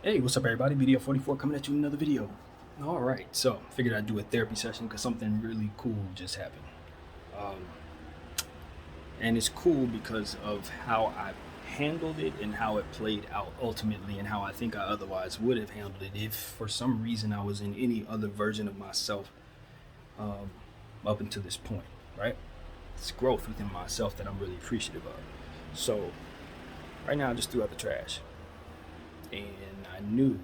Hey, what's up, everybody? BDF 44 coming at you with another video. All right, so figured I'd do a therapy session because something really cool just happened. Um, and it's cool because of how I handled it and how it played out ultimately, and how I think I otherwise would have handled it if for some reason I was in any other version of myself um, up until this point, right? It's growth within myself that I'm really appreciative of. So, right now, I just threw out the trash. And I knew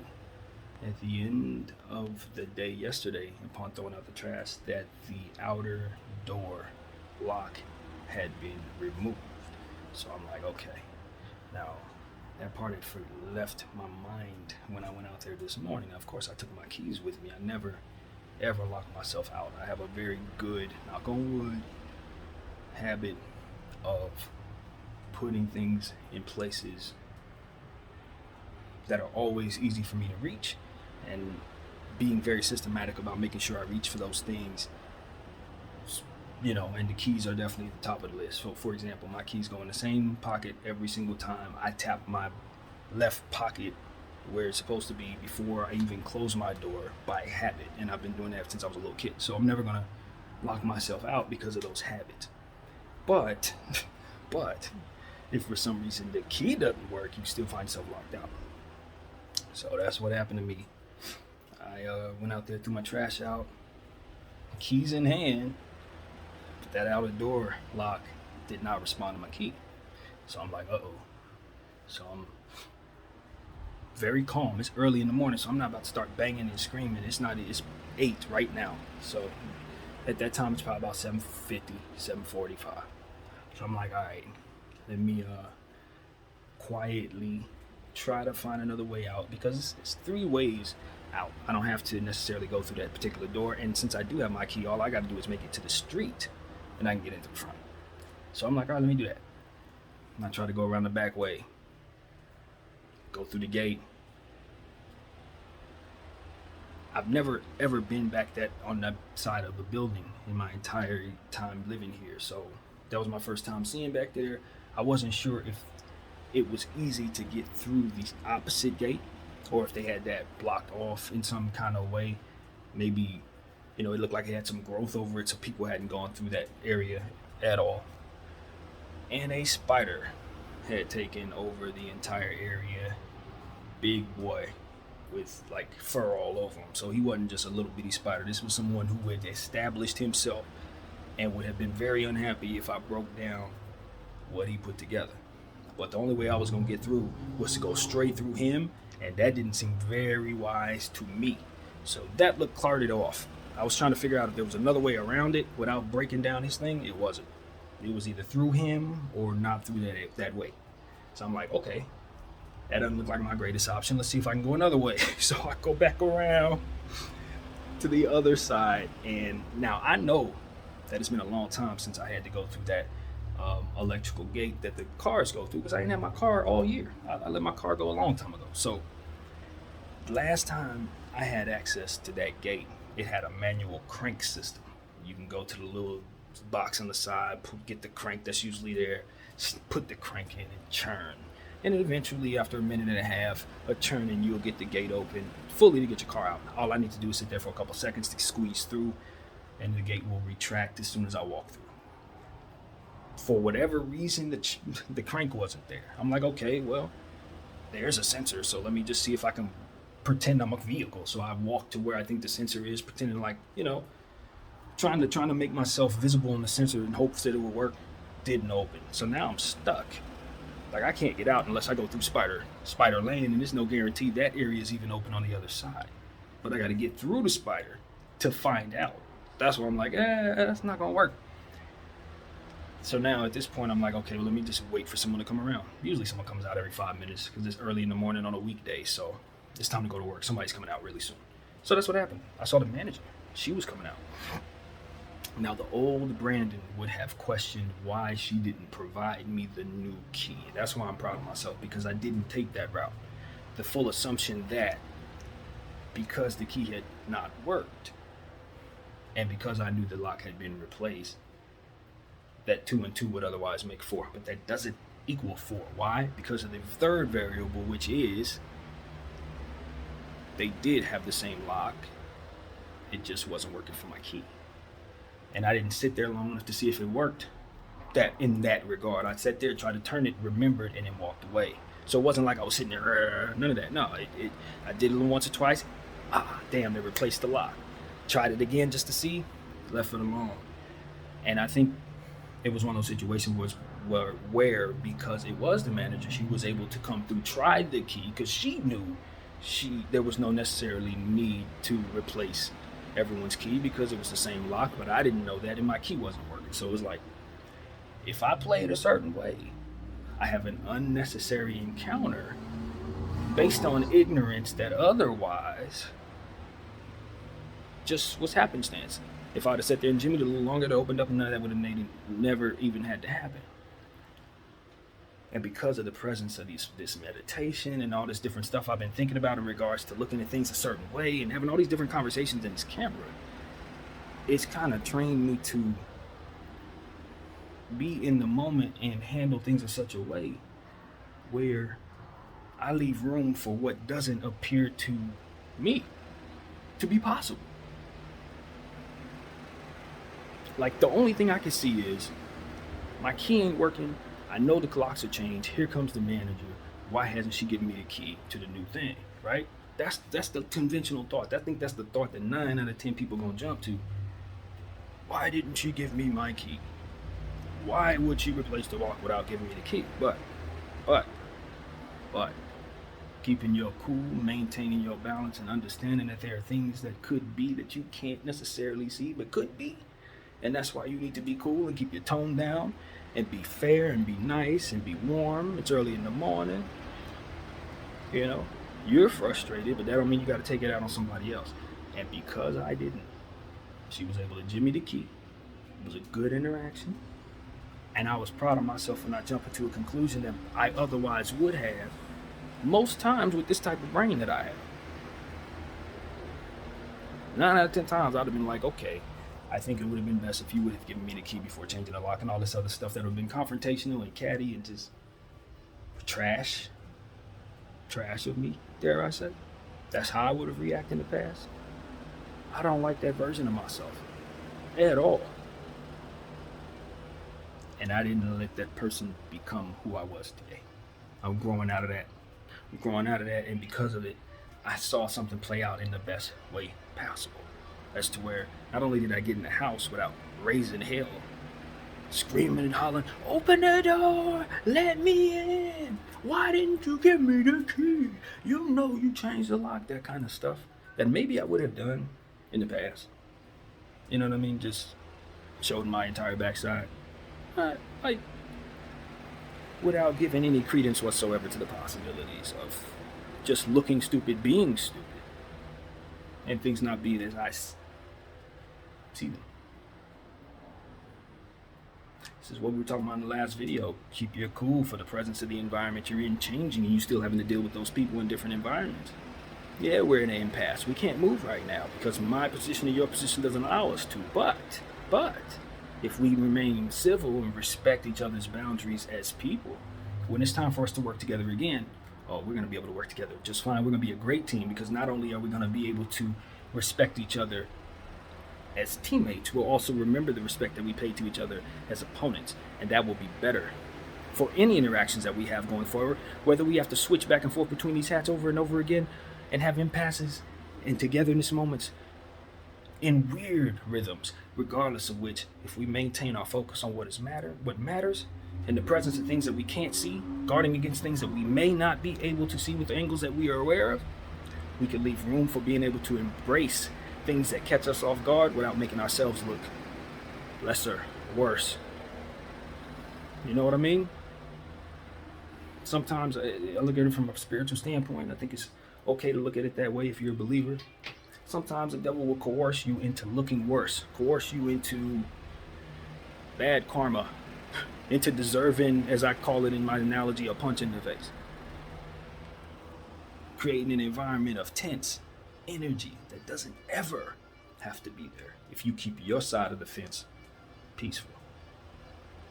at the end of the day yesterday, upon throwing out the trash, that the outer door lock had been removed. So I'm like, okay. Now, that part had left my mind when I went out there this morning. Of course, I took my keys with me. I never ever lock myself out. I have a very good, knock on wood, habit of putting things in places that are always easy for me to reach, and being very systematic about making sure I reach for those things, and the keys are definitely at the top of the list. So for example, my keys go in the same pocket every single time I tap my left pocket where it's supposed to be before I even close my door, by habit, and I've been doing that since I was a little kid. So I'm never gonna lock myself out because of those habits. But but if for some reason the key doesn't work, you still find yourself locked out. So that's what happened to me. I went out there, threw my trash out, keys in hand, but that outer door lock did not respond to my key. So I'm like, uh-oh. So I'm very calm. It's early in the morning, so I'm not about to start banging and screaming. It's 8 right now. So at that time, it's probably about 7:50, 7:45. So I'm like, all right, let me quietly try to find another way out, because it's 3 ways out. I don't have to necessarily go through that particular door, and since I do have my key, all I got to do is make it to the street and I can get into the front. So I'm like, all right, let me do that. And I try to go around the back way, go through the gate. I've never ever been back that on that side of the building in my entire time living here, so that was my first time seeing back there. I wasn't sure if it was easy to get through the opposite gate, or if they had that blocked off in some kind of way. Maybe, it looked like it had some growth over it, so people hadn't gone through that area at all. And a spider had taken over the entire area. Big boy with like fur all over him. So he wasn't just a little bitty spider. This was someone who had established himself and would have been very unhappy if I broke down what he put together. But the only way I was going to get through was to go straight through him, and that didn't seem very wise to me. So that looked cleared off. I was trying to figure out if there was another way around it without breaking down his thing. It wasn't. It was either through him or not through that way. So I'm like, okay, that doesn't look like my greatest option. Let's see if I can go another way. So I go back around to the other side, and now I know that it's been a long time since I had to go through that electrical gate that the cars go through, because I didn't have my car all year. I let my car go a long time ago. So last time I had access to that gate, it had a manual crank system. You can go to the little box on the side, get the crank that's usually there, put the crank in and churn. And eventually, after a minute and a half of churning, you'll get the gate open fully to get your car out. All I need to do is sit there for a couple seconds to squeeze through, and the gate will retract as soon as I walk through. For whatever reason, the crank wasn't there. I'm like, okay, well, there's a sensor, so let me just see if I can pretend I'm a vehicle. So I walked to where I think the sensor is, pretending like, trying to make myself visible in the sensor in hopes that it would work. Didn't open. So now I'm stuck. Like, I can't get out unless I go through Spider Lane, and there's no guarantee that area is even open on the other side. But I got to get through the spider to find out. That's where I'm like, that's not gonna work. So now at this point, I'm like, okay, well, let me just wait for someone to come around. Usually someone comes out every 5 minutes because it's early in the morning on a weekday. So it's time to go to work. Somebody's coming out really soon. So that's what happened. I saw the manager. She was coming out. Now, the old Brandon would have questioned why she didn't provide me the new key. That's why I'm proud of myself, because I didn't take that route. The full assumption that because the key had not worked, and because I knew the lock had been replaced, that 2 and 2 would otherwise make 4. But that doesn't equal 4. Why? Because of the third variable, which is they did have the same lock. It just wasn't working for my key. And I didn't sit there long enough to see if it worked. That in that regard, I sat there, tried to turn it, remembered, and then walked away. So it wasn't like I was sitting there, none of that. No, I did it once or twice. Damn, they replaced the lock. Tried it again just to see, left it alone. And I think it was one of those situations where because it was the manager, she was able to come through, try the key, because she knew there was no necessarily need to replace everyone's key because it was the same lock, but I didn't know that, and my key wasn't working. So it was like, if I play it a certain way, I have an unnecessary encounter based on ignorance that otherwise just was happenstance. If I'd have sat there and jimmied a little longer, it opened up, and none of that would have never even had to happen. And because of the presence of this meditation and all this different stuff I've been thinking about in regards to looking at things a certain way and having all these different conversations in this camera, it's kind of trained me to be in the moment and handle things in such a way where I leave room for what doesn't appear to me to be possible. Like, the only thing I can see is my key ain't working. I know the clocks are changed. Here comes the manager. Why hasn't she given me the key to the new thing, right? That's the conventional thought. I think that's the thought that 9 out of 10 people gonna jump to. Why didn't she give me my key? Why would she replace the lock without giving me the key? But, keeping your cool, maintaining your balance, and understanding that there are things that could be that you can't necessarily see, but could be. And that's why you need to be cool and keep your tone down and be fair and be nice and be warm. It's early in the morning. You know, you're frustrated, but that don't mean you got to take it out on somebody else. And because I didn't, she was able to jimmy the key. It was a good interaction. And I was proud of myself for not jumping to a conclusion that I otherwise would have most times with this type of brain that I have. 9 out of 10 times I'd have been like, okay, I think it would have been best if you would have given me the key before changing the lock and all this other stuff that would have been confrontational and catty and just trash of me, dare I say. That's how I would have reacted in the past. I don't like that version of myself at all. And I didn't let that person become who I was today. I'm growing out of that. And because of it, I saw something play out in the best way possible. As to where not only did I get in the house without raising hell, screaming and hollering, open the door, let me in. Why didn't you give me the key? You know you changed the lock, that kind of stuff that maybe I would have done in the past. You know what I mean? Just showed my entire backside. Like, without giving any credence whatsoever to the possibilities of just looking stupid, being stupid, and things not being as I see them. This is what we were talking about in the last video. Keep your cool for the presence of the environment you're in changing, and you still having to deal with those people in different environments. Yeah, we're in an impasse. We can't move right now because my position and your position doesn't allow us to. But if we remain civil and respect each other's boundaries as people, when it's time for us to work together again, we're going to be able to work together just fine. We're going to be a great team because not only are we going to be able to respect each other as teammates, we'll also remember the respect that we pay to each other as opponents, and that will be better for any interactions that we have going forward, whether we have to switch back and forth between these hats over and over again and have impasses and togetherness moments in weird rhythms, regardless of which, if we maintain our focus on what matters, in the presence of things that we can't see, guarding against things that we may not be able to see with the angles that we are aware of, we can leave room for being able to embrace things that catch us off guard without making ourselves look lesser, worse. You know what I mean? Sometimes I look at it from a spiritual standpoint. I think it's okay to look at it that way if you're a believer. Sometimes the devil will coerce you into looking worse, coerce you into bad karma, into deserving, as I call it in my analogy, a punch in the face. Creating an environment of tense energy that doesn't ever have to be there if you keep your side of the fence peaceful.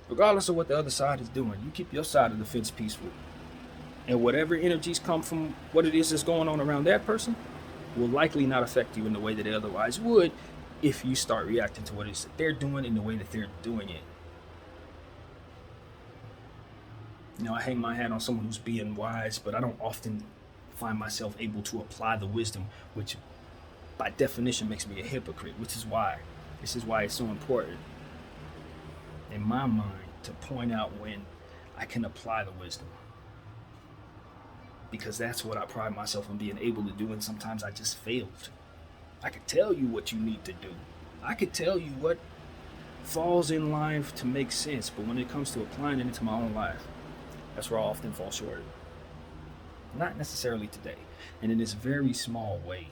Regardless of what the other side is doing, you keep your side of the fence peaceful. And whatever energies come from what it is that's going on around that person, will likely not affect you in the way that it otherwise would if you start reacting to what it is that they're doing in the way that they're doing it. You know, I hang my hat on someone who's being wise, but I don't often find myself able to apply the wisdom, which by definition makes me a hypocrite, this is why it's so important in my mind to point out when I can apply the wisdom, because that's what I pride myself on being able to do, and sometimes I just fail to. I could tell you what you need to do, I could tell you what falls in line to make sense, but when it comes to applying it into my own life, that's where I often fall short. Not necessarily today, and in this very small way,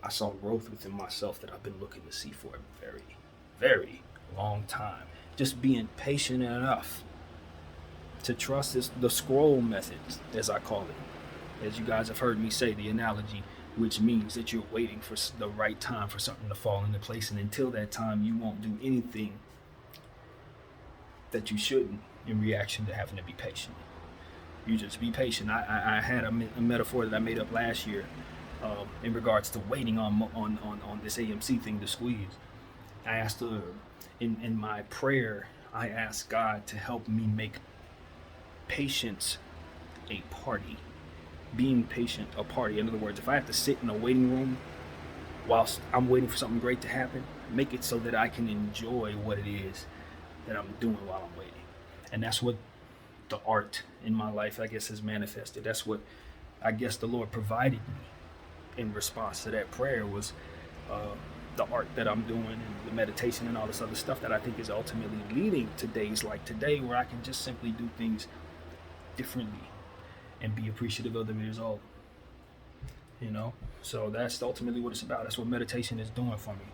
I saw growth within myself that I've been looking to see for a very, very long time. Just being patient enough to trust the scroll method, as I call it. As you guys have heard me say, the analogy, which means that you're waiting for the right time for something to fall into place, and until that time, you won't do anything that you shouldn't in reaction to having to be patient. You just be patient. I had a metaphor that I made up last year in regards to waiting on this AMC thing to squeeze. I asked in my prayer, I asked God to help me make patience a party. Being patient a party. In other words, if I have to sit in a waiting room whilst I'm waiting for something great to happen, make it so that I can enjoy what it is that I'm doing while I'm waiting. And that's what the art in my life, I guess, has manifested. That's what I guess the Lord provided me in response to that prayer, was the art that I'm doing and the meditation and all this other stuff that I think is ultimately leading to days like today, where I can just simply do things differently and be appreciative of the result. You know, so that's ultimately what it's about. That's what meditation is doing for me.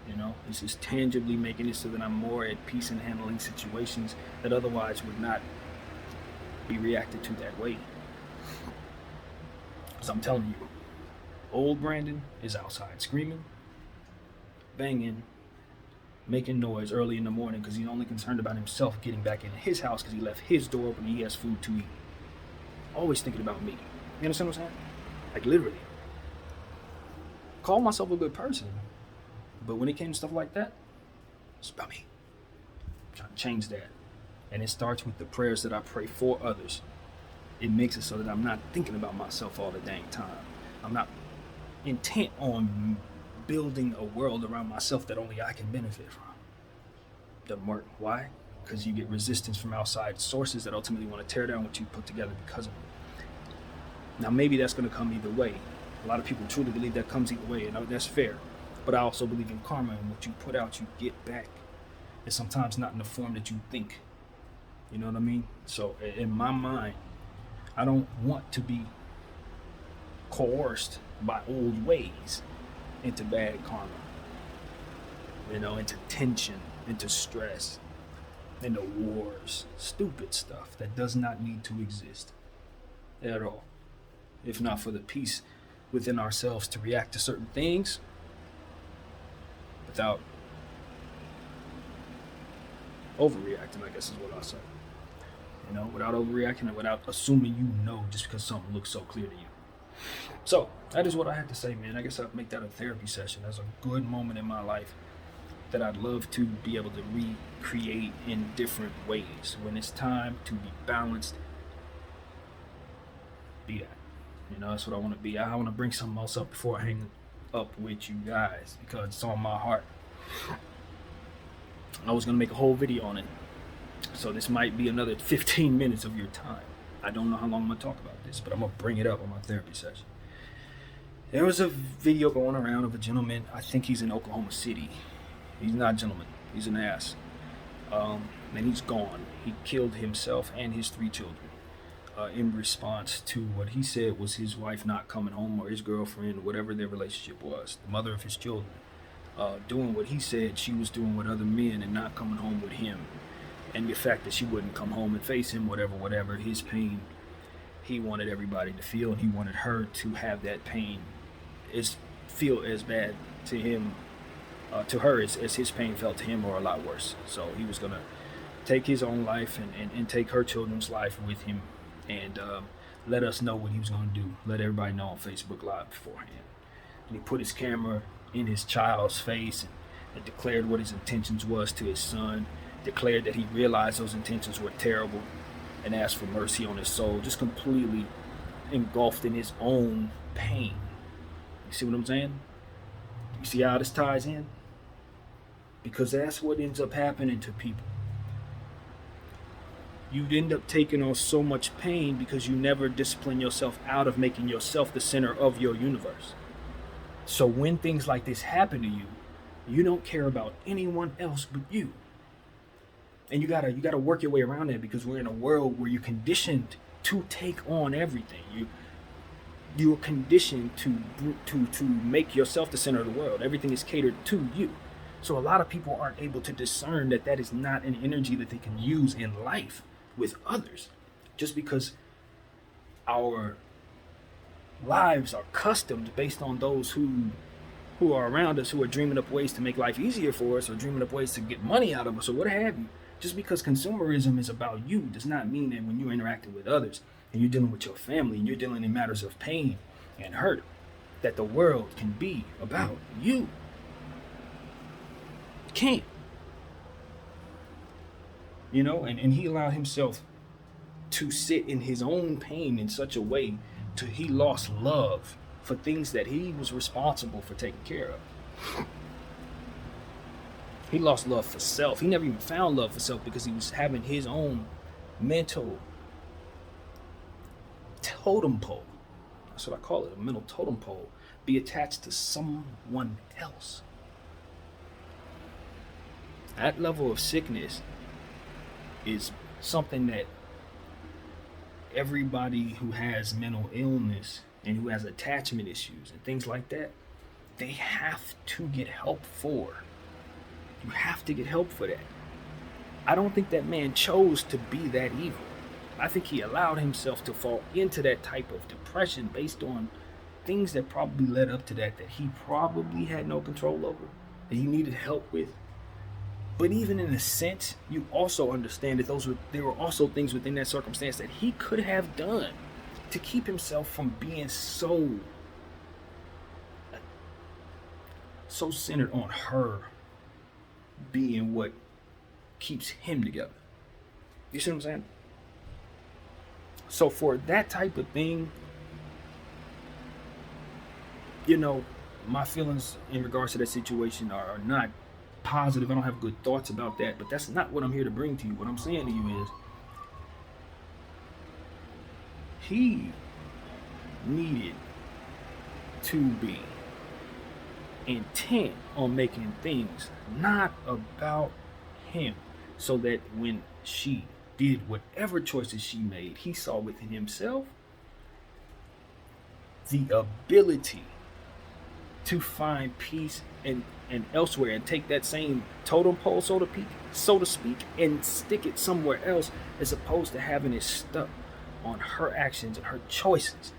You know, it's just tangibly making it so that I'm more at peace in handling situations that otherwise would not be reacted to that way. Because I'm telling you, old Brandon is outside screaming, banging, making noise early in the morning because he's only concerned about himself getting back into his house because he left his door open and he has food to eat. Always thinking about me. You understand what I'm saying? Like, literally. Call myself a good person, but when it came to stuff like that, it's about me. I'm trying to change that. And it starts with the prayers that I pray for others. It makes it so that I'm not thinking about myself all the dang time. I'm not intent on building a world around myself that only I can benefit from. Doesn't work. Why? Because you get resistance from outside sources that ultimately want to tear down what you put together because of it. Now, maybe that's going to come either way. A lot of people truly believe that comes either way, and that's fair. But I also believe in karma, and what you put out, you get back. And sometimes not in the form that you think. You know what I mean? So in my mind, I don't want to be coerced by old ways into bad karma. You know, into tension, into stress, into wars, stupid stuff that does not need to exist at all. If not for the peace within ourselves to react to certain things without overreacting, I guess is what I'll say. You know, without overreacting and without assuming you know just because something looks so clear to you. So, that is what I had to say, man. I guess I'll make that a therapy session. That's a good moment in my life that I'd love to be able to recreate in different ways. When it's time to be balanced, be that. You know, that's what I want to be. I want to bring something else up before I hang up with you guys because it's on my heart. I was going to make a whole video on it. So this might be another 15 minutes of your time. I don't know how long I'm going to talk about this, but I'm going to bring it up on my therapy session. There was a video going around of a gentleman. I think he's in Oklahoma City. He's not a gentleman. He's an ass. And he's gone. He killed himself and his 3 children in response to what he said was his wife not coming home, or his girlfriend, whatever their relationship was, the mother of his children, doing what he said she was doing with other men and not coming home with him. And the fact that she wouldn't come home and face him, whatever, his pain, he wanted everybody to feel, and he wanted her to have that pain, feel as bad to him, to her as his pain felt to him, or a lot worse. So he was going to take his own life and take her children's life with him. And let us know what he was going to do. Let everybody know on Facebook Live beforehand. And he put his camera in his child's face and declared what his intentions was to his son, declared that he realized those intentions were terrible, and asked for mercy on his soul, just completely engulfed in his own pain. You see what I'm saying? You see how this ties in? Because that's what ends up happening to people. You'd end up taking on so much pain because you never discipline yourself out of making yourself the center of your universe. So when things like this happen to you, you don't care about anyone else but you. And you gotta work your way around that, because we're in a world where you're conditioned to take on everything. You're conditioned to make yourself the center of the world. Everything is catered to you. So a lot of people aren't able to discern that that is not an energy that they can use in life with others, just because our lives are customed based on those who are around us, who are dreaming up ways to make life easier for us, or dreaming up ways to get money out of us, or what have you. Just because consumerism is about you does not mean that when you're interacting with others and you're dealing with your family and you're dealing in matters of pain and hurt, that the world can be about you. It can't. You know, and he allowed himself to sit in his own pain in such a way till he lost love for things that he was responsible for taking care of. He lost love for self. He never even found love for self because he was having his own mental totem pole. That's what I call it, a mental totem pole. Be attached to someone else. That level of sickness is something that everybody who has mental illness and who has attachment issues and things like that, they have to get help for. You have to get help for that. I don't think that man chose to be that evil. I think he allowed himself to fall into that type of depression based on things that probably led up to that he probably had no control over, that he needed help with. But even in a sense, you also understand that there were also things within that circumstance that he could have done to keep himself from being so centered on her being what keeps him together. You see what I'm saying? So for that type of thing, you know, my feelings in regards to that situation are not positive. I don't have good thoughts about that, but that's not what I'm here to bring to you. What I'm saying to you is, he needed to be intent on making things not about him, so that when she did whatever choices she made, he saw within himself the ability to find peace and elsewhere, and take that same totem pole, so to speak, and stick it somewhere else, as opposed to having it stuck on her actions and her choices.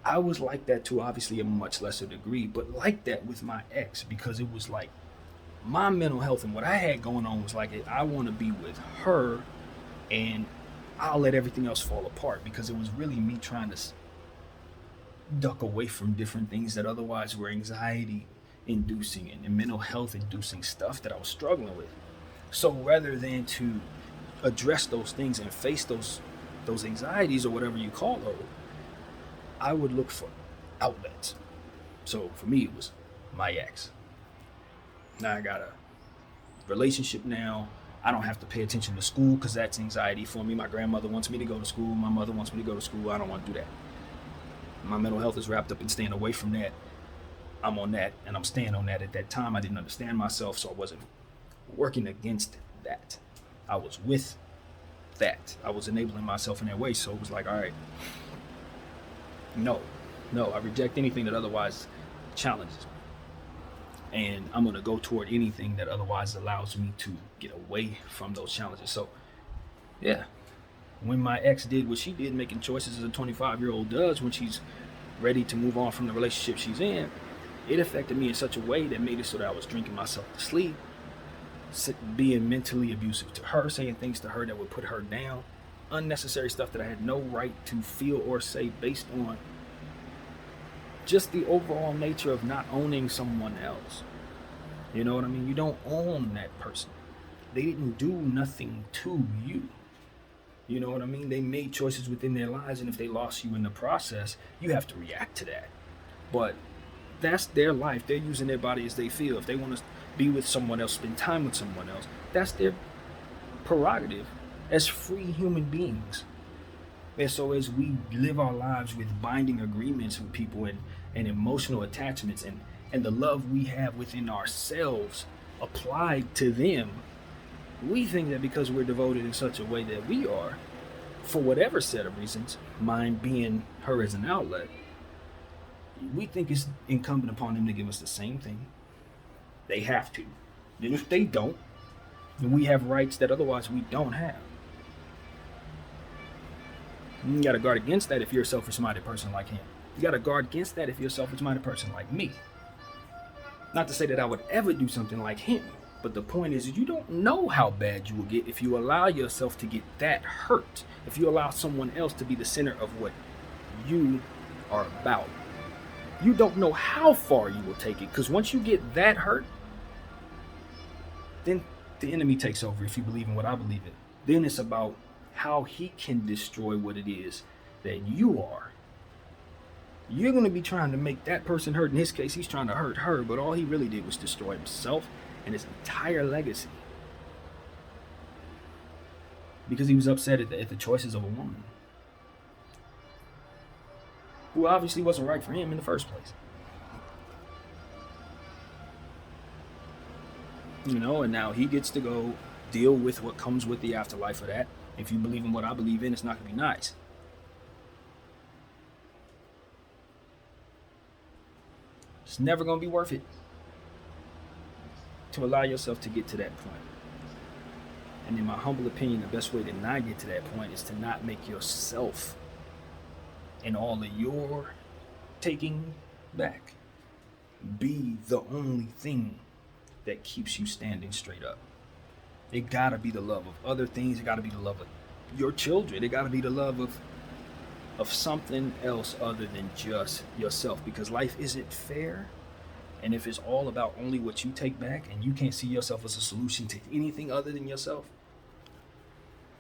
I was like that to obviously a much lesser degree, but like that with my ex, because it was like my mental health and what I had going on was like, I want to be with her and I'll let everything else fall apart, because it was really me trying to duck away from different things that otherwise were anxiety inducing and mental health inducing stuff that I was struggling with. So rather than to address those things and face those anxieties or whatever you call those, I would look for outlets. So for me, it was my ex. Now I got a relationship now. I don't have to pay attention to school because that's anxiety for me. My grandmother wants me to go to school. My mother wants me to go to school. I don't want to do that. My mental health is wrapped up in staying away from that. I'm on that, and I'm staying on that. At that time, I didn't understand myself, so I wasn't working against that. I was with that. I was enabling myself in that way. So it was like, all right, no, I reject anything that otherwise challenges me. And I'm going to go toward anything that otherwise allows me to get away from those challenges. So, yeah, when my ex did what she did, making choices as a 25-year-old does when she's ready to move on from the relationship she's in, it affected me in such a way that made it so that I was drinking myself to sleep, being mentally abusive to her, saying things to her that would put her down, unnecessary stuff that I had no right to feel or say based on just the overall nature of not owning someone else. You know what I mean? You don't own that person. They didn't do nothing to you. You know what I mean? They made choices within their lives, and if they lost you in the process, you have to react to that. But that's their life. They're using their body as they feel. If they want to be with someone else, spend time with someone else, that's their prerogative as free human beings. And so as we live our lives with binding agreements with people and emotional attachments and the love we have within ourselves applied to them, we think that because we're devoted in such a way that we are, for whatever set of reasons, mine being her as an outlet, we think it's incumbent upon them to give us the same thing. They have to. And if they don't, then we have rights that otherwise we don't have. You gotta guard against that if you're a selfish-minded person like him. You gotta guard against that if you're a selfish-minded person like me. Not to say that I would ever do something like him, but the point is you don't know how bad you will get if you allow yourself to get that hurt. If you allow someone else to be the center of what you are about. You don't know how far you will take it, because once you get that hurt, then the enemy takes over. If you believe in what I believe in, then it's about how he can destroy what it is that you are. You're going to be trying to make that person hurt. In his case, he's trying to hurt her, but all he really did was destroy himself and his entire legacy, because he was upset at the choices of a woman who obviously wasn't right for him in the first place. You know, and now he gets to go deal with what comes with the afterlife of that. If you believe in what I believe in, it's not going to be nice. It's never going to be worth it to allow yourself to get to that point. And in my humble opinion, the best way to not get to that point is to not make yourself and all of your taking back be the only thing that keeps you standing straight up. It gotta be the love of other things. It gotta be the love of your children. It gotta be the love of something else other than just yourself, because life isn't fair. And if it's all about only what you take back and you can't see yourself as a solution to anything other than yourself,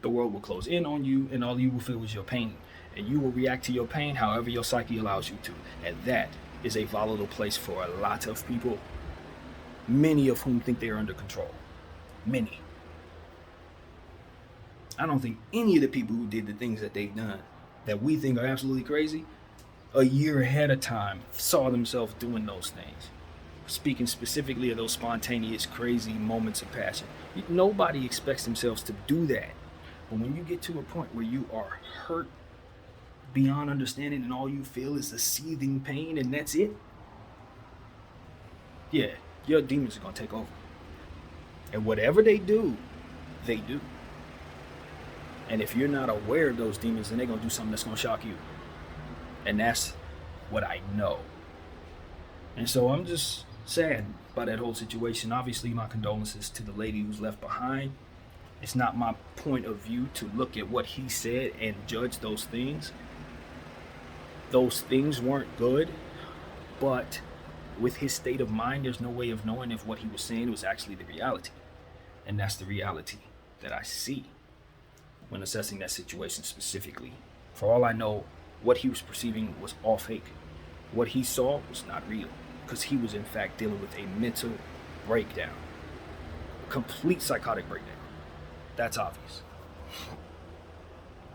the world will close in on you, and all you will feel is your pain. And you will react to your pain however your psyche allows you to. And that is a volatile place for a lot of people, many of whom think they are under control. Many. I don't think any of the people who did the things that they've done that we think are absolutely crazy, a year ahead of time saw themselves doing those things. Speaking specifically of those spontaneous, crazy moments of passion. Nobody expects themselves to do that. But when you get to a point where you are hurt beyond understanding and all you feel is a seething pain and that's it, yeah, your demons are going to take over. And whatever they do, they do. And if you're not aware of those demons, then they're going to do something that's going to shock you. And that's what I know. And so I'm just sad by that whole situation. Obviously, my condolences to the lady who's left behind. It's not my point of view to look at what he said and judge those things. Those things weren't good, but with his state of mind, there's no way of knowing if what he was saying was actually the reality. And that's the reality that I see when assessing that situation specifically. For all I know, what he was perceiving was all fake. What he saw was not real, because he was in fact dealing with a mental breakdown, a complete psychotic breakdown. That's obvious.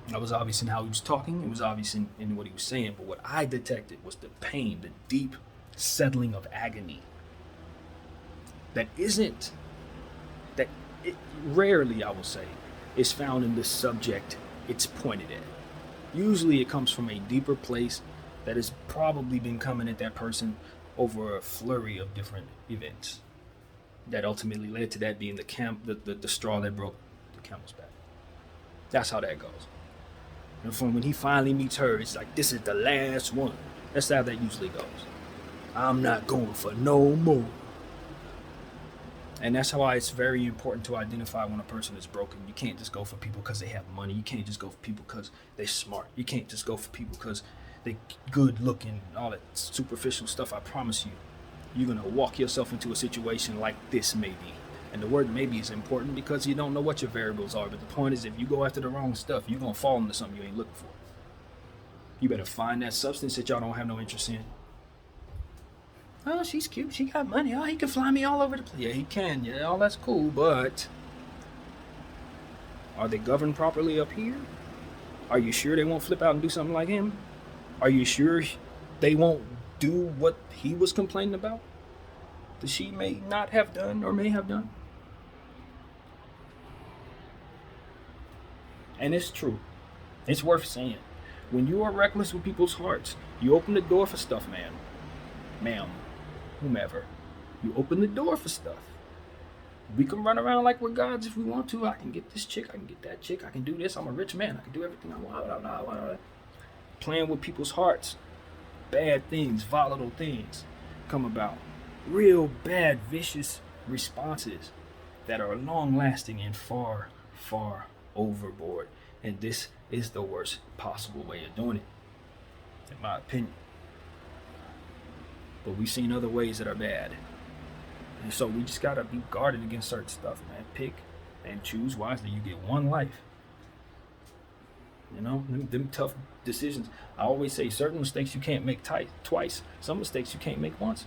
That was obvious in how he was talking. It was obvious in what he was saying. But what I detected was the pain, the deep settling of agony. That rarely, I will say, is found in the subject it's pointed at. Usually it comes from a deeper place that has probably been coming at that person over a flurry of different events that ultimately led to that being the straw that broke the camel's back. That's how that goes. And from when he finally meets her, it's like, this is the last one. That's how that usually goes. I'm not going for no more. And that's why it's very important to identify when a person is broken. You can't just go for people because they have money. You can't just go for people because they're smart. You can't just go for people because they good looking, all that superficial stuff. I promise you, you're going to walk yourself into a situation like this maybe. And the word maybe is important because you don't know what your variables are. But the point is, if you go after the wrong stuff, you're going to fall into something you ain't looking for. You better find that substance that y'all don't have no interest in. Oh, she's cute. She got money. Oh, he can fly me all over the place. Yeah, he can. Yeah, all that's cool. But are they governed properly up here? Are you sure they won't flip out and do something like him? Are you sure they won't do what he was complaining about that she may not have done or may have done? And it's true. It's worth saying. When you are reckless with people's hearts, you open the door for stuff, man. Ma'am, whomever. You open the door for stuff. We can run around like we're gods if we want to. I can get this chick, I can get that chick, I can do this. I'm a rich man, I can do everything I want. Playing with people's hearts. Bad things, volatile things come about. Real bad, vicious responses that are long lasting and far, far overboard. And this is the worst possible way of doing it, in my opinion. But we've seen other ways that are bad. And so we just gotta be guarded against certain stuff, man. Pick and choose wisely. You get one life. You know, them tough decisions. I always say certain mistakes you can't make twice. Some mistakes you can't make once.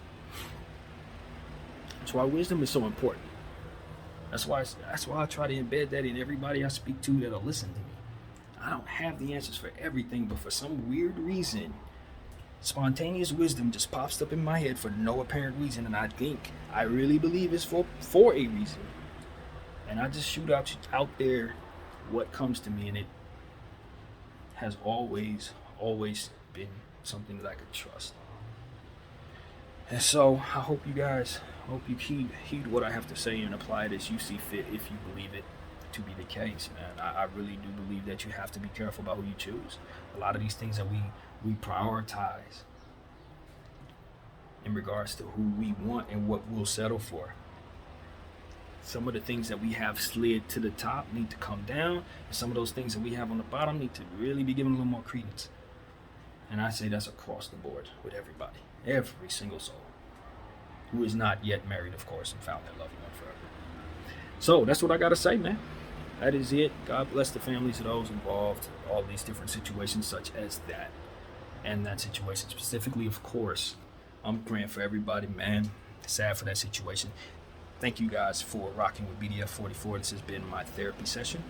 That's why wisdom is so important. That's why I try to embed that in everybody I speak to that'll listen to me. I don't have the answers for everything, but for some weird reason, spontaneous wisdom just pops up in my head for no apparent reason, and I really believe it's for a reason. And I just shoot out there what comes to me, and it has always been something that I could trust. And so I hope you heed what I have to say and apply it as you see fit if you believe it to be the case, man. I really do believe that you have to be careful about who you choose. A lot of these things that we prioritize in regards to who we want and what we'll settle for. Some of the things that we have slid to the top need to come down, and some of those things that we have on the bottom need to really be given a little more credence. And I say that's across the board with everybody, every single soul who is not yet married, of course, and found their loved one forever. So that's what I gotta say, man. That is it. God bless the families of those involved, all these different situations such as that. And that situation specifically, of course, I'm praying for everybody, man. Sad for that situation. Thank you guys for rocking with BDF 44. This has been my therapy session.